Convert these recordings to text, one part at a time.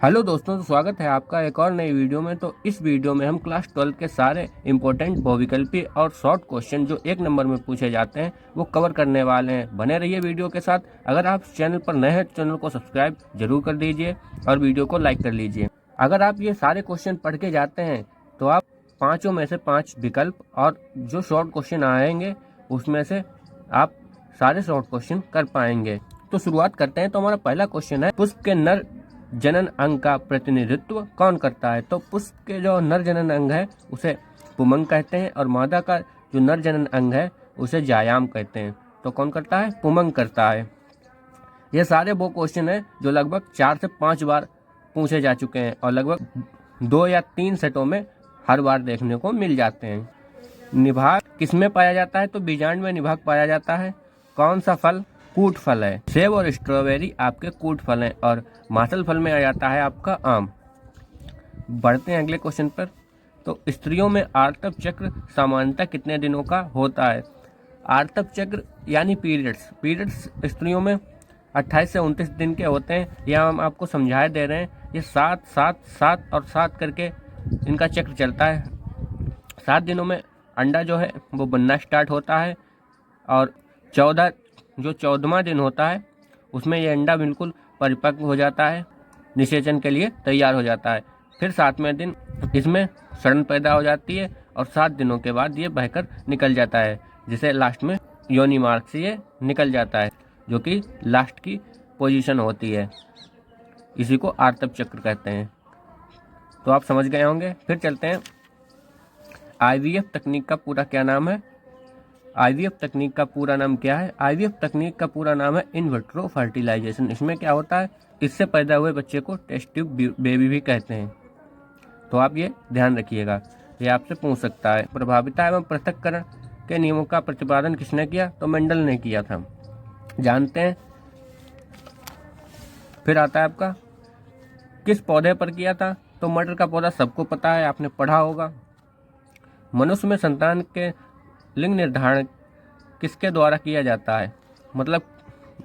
Hello दोस्तों, तो स्वागत है आपका एक और नई वीडियो में। तो इस वीडियो में हम क्लास 12 के सारे इंपॉर्टेंट बहुविकल्पी और शॉर्ट क्वेश्चन जो एक नंबर में पूछे जाते हैं वो कवर करने वाले हैं। बने रहिए वीडियो के साथ। अगर आप चैनल पर नए हैं तो चैनल को सब्सक्राइब जरूर कर दीजिए और वीडियो को लाइक कर लीजिए। अगर आप ये सारे क्वेश्चन पढ़ के जाते हैं तो आप पाँचों में से 5 विकल्प और जो शॉर्ट क्वेश्चन आएंगे उसमें से आप सारे शॉर्ट क्वेश्चन कर पाएंगे। तो शुरुआत करते हैं। तो हमारा पहला क्वेश्चन है, पुष्प के नर जनन अंग का प्रतिनिधित्व कौन करता है? तो पुष्प के जो नर जनन अंग है उसे पुमंग कहते हैं और मादा का जो नर जनन अंग है उसे जायाम कहते हैं। तो कौन करता है? पुमंग करता है। ये सारे वो क्वेश्चन है जो लगभग 4 से 5 बार पूछे जा चुके हैं और लगभग 2 या 3 सेटों में हर बार देखने को मिल जाते हैं। निभाग किसमें पाया जाता है? तो बीजांड में निभाग पाया जाता है। कौन सा फल कूट फल है? सेब और स्ट्रॉबेरी आपके कूट फल हैं और मासल फल में आ जाता है आपका आम। बढ़ते हैं अगले क्वेश्चन पर। तो स्त्रियों में आर्तव चक्र सामान्यतः कितने दिनों का होता है? आर्तव चक्र यानी पीरियड्स स्त्रियों में 28 से 29 दिन के होते हैं। यह हम आपको समझाए दे रहे हैं। ये 7, 7, 7 और 7 करके इनका चक्र चलता है। 7 दिनों में अंडा जो है वो बनना स्टार्ट होता है और 14वां दिन होता है उसमें ये अंडा बिल्कुल परिपक्व हो जाता है, निषेचन के लिए तैयार हो जाता है। फिर 7वें दिन इसमें सड़न पैदा हो जाती है और 7 दिनों के बाद ये बहकर निकल जाता है, जिसे लास्ट में योनि मार्ग से ये निकल जाता है, जो कि लास्ट की पोजीशन होती है। इसी को आर्तव चक्र कहते हैं। तो आप समझ गए होंगे। फिर चलते हैं, आईवीएफ तकनीक का पूरा क्या नाम है? आईवीएफ तकनीक का पूरा नाम क्या है? आईवीएफ तकनीक का पूरा नाम है इन विट्रो फर्टिलाइजेशन। इसमें क्या होता है? इससे पैदा हुए बच्चे को टेस्ट ट्यूब बेबी भी कहते हैं। तो आप ये ध्यान रखिएगा, ये आपसे पूछ सकता है। प्रभाविता एवं पृथक्करण के नियमों का प्रतिपादन किसने किया? तो मेंडल ने किया था, जानते हैं। फिर आता है आपका, किस पौधे पर किया था? तो मटर का पौधा सबको पता है, आपने पढ़ा होगा। मनुष्य में संतान के लिंग निर्धारण किसके द्वारा किया जाता है? मतलब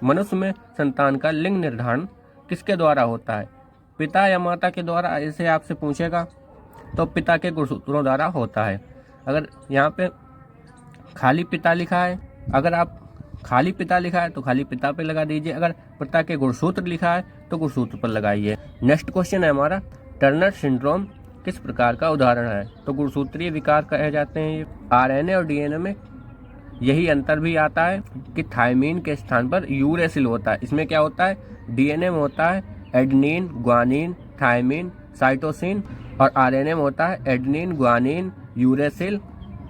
मनुष्य में संतान का लिंग निर्धारण किसके द्वारा होता है? पिता या माता के द्वारा? ऐसे आपसे पूछेगा तो पिता के गुणसूत्रों द्वारा होता है। अगर यहाँ पे खाली पिता लिखा है, अगर आप खाली पिता लिखा है तो खाली पिता पे लगा दीजिए। अगर पिता के गुणसूत्र लिखा है तो गुणसूत्र पर लगाइए। नेक्स्ट क्वेश्चन है हमारा, टर्नर सिंड्रोम किस प्रकार का उदाहरण है? तो गुणसूत्रीय विकार कहे जाते हैं ये। आरएनए और डीएनए में यही अंतर भी आता है कि थायमीन के स्थान पर यूरेसिल होता है। इसमें क्या होता है? डीएनए में होता है एडेनिन, ग्वानिन, थायमीन, साइटोसिन और आरएनए में होता है एडेनिन, ग्वानिन, यूरेसिल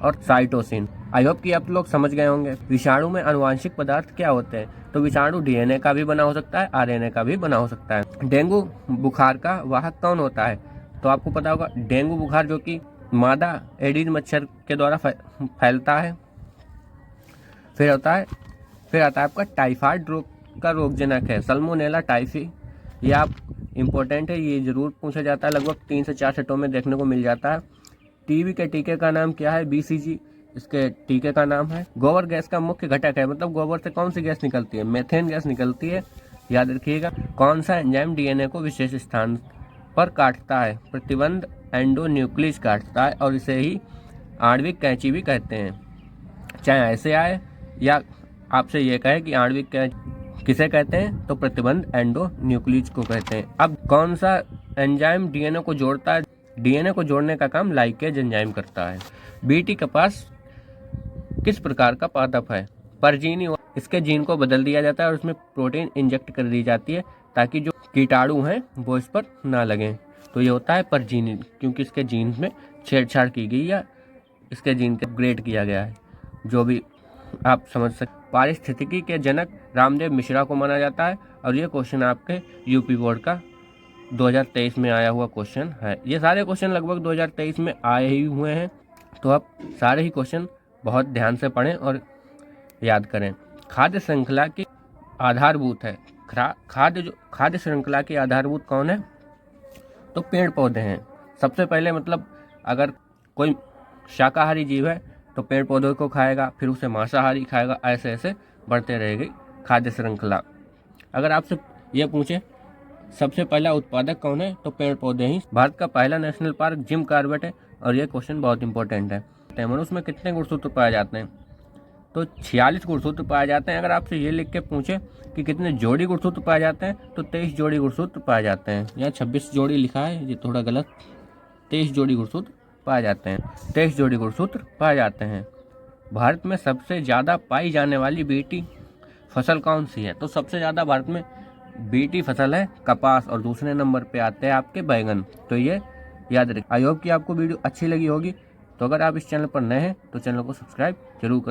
और साइटोसिन। आई होप कि आप लोग समझ गए होंगे। विषाणु में आनुवांशिक पदार्थ क्या होते हैं? तो विषाणु डीएनए का भी बना हो सकता है, आरएनए का भी बना हो सकता है। डेंगू बुखार का वाहक कौन होता है? तो आपको पता होगा, डेंगू बुखार जो कि मादा एडीज मच्छर के द्वारा फैलता है। फिर आता है आपका टाइफाइड रोग का रोगजनक है सल्मोनेला टाइफी। ये आप इम्पोर्टेंट है, ये जरूर पूछा जाता है। लगभग 3 से 4 सेटों में देखने को मिल जाता है। टीबी के टीके का नाम क्या है? बीसीजी इसके टीके का नाम है। गोबर गैस का मुख्य घटक है, मतलब गोबर से कौन सी गैस निकलती है? मेथेन गैस निकलती है, याद रखिएगा। कौन सा एंजाइम डीएनए को विशेष स्थान पर काटता है? प्रतिबंध एंडोन्यूक्लियस काटता है और इसे ही आणविक कैंची भी कहते हैं। चाहे ऐसे आए या आपसे ये कहे कि आणविक किसे कहते हैं? तो प्रतिबंध एंडोन्यूक्लियस को कहते हैं। अब कौन सा एंजाइम डीएनए को जोड़ता है? डीएनए को जोड़ने का काम लाइकेज एंजाइम करता है। बीटी कपास किस प्रकार का पादप है? परजीवी। इसके जीन को बदल दिया जाता है और उसमें प्रोटीन इंजेक्ट कर दी जाती है ताकि जो कीटाणु हैं वो इस पर ना लगें। तो ये होता है परजीवी, क्योंकि इसके जीन में छेड़छाड़ की गई या इसके जीन के अपग्रेड किया गया है, जो भी आप समझ सकते। पारिस्थितिकी के जनक रामदेव मिश्रा को माना जाता है और ये क्वेश्चन आपके यूपी बोर्ड का 2023 में आया हुआ क्वेश्चन है। ये सारे क्वेश्चन लगभग 2023 में आए ही हुए हैं, तो आप सारे ही क्वेश्चन बहुत ध्यान से पढ़ें और याद करें। खाद्य श्रृंखला की आधारभूत है। खाद्य श्रृंखला की आधारभूत कौन है? तो पेड़ पौधे हैं। सबसे पहले मतलब अगर कोई शाकाहारी जीव है तो पेड़ पौधों को खाएगा, फिर उसे मांसाहारी खाएगा, ऐसे ऐसे बढ़ते रहेगी खाद्य श्रृंखला। अगर आपसे ये पूछे सबसे पहला उत्पादक कौन है? तो पेड़ पौधे ही। भारत का पहला नेशनल पार्क जिम कॉर्बेट है और ये क्वेश्चन बहुत इंपॉर्टेंट है। मनुष्य में कितने गुणसूत्र पाए जाते हैं? तो 46 गुणसूत्र पाए जाते हैं। अगर आपसे ये लिख के पूछे कि कितने जोड़ी गुणसूत्र पाए जाते हैं तो 23 जोड़ी गुणसूत्र पाए जाते हैं। यहाँ 26 जोड़ी लिखा है, ये थोड़ा गलत। 23 जोड़ी गुणसूत्र पाए जाते हैं। 23 जोड़ी गुणसूत्र पाए जाते हैं। भारत में सबसे ज़्यादा पाई जाने वाली बीटी फसल कौन सी है? तो सबसे ज़्यादा भारत में बीटी फसल है कपास और दूसरे नंबर पे आते हैं आपके बैगन। तो ये याद रखिए। आई होप कि आपको वीडियो अच्छी लगी होगी। तो अगर आप इस चैनल पर नए हैं तो चैनल को सब्सक्राइब जरूर करें।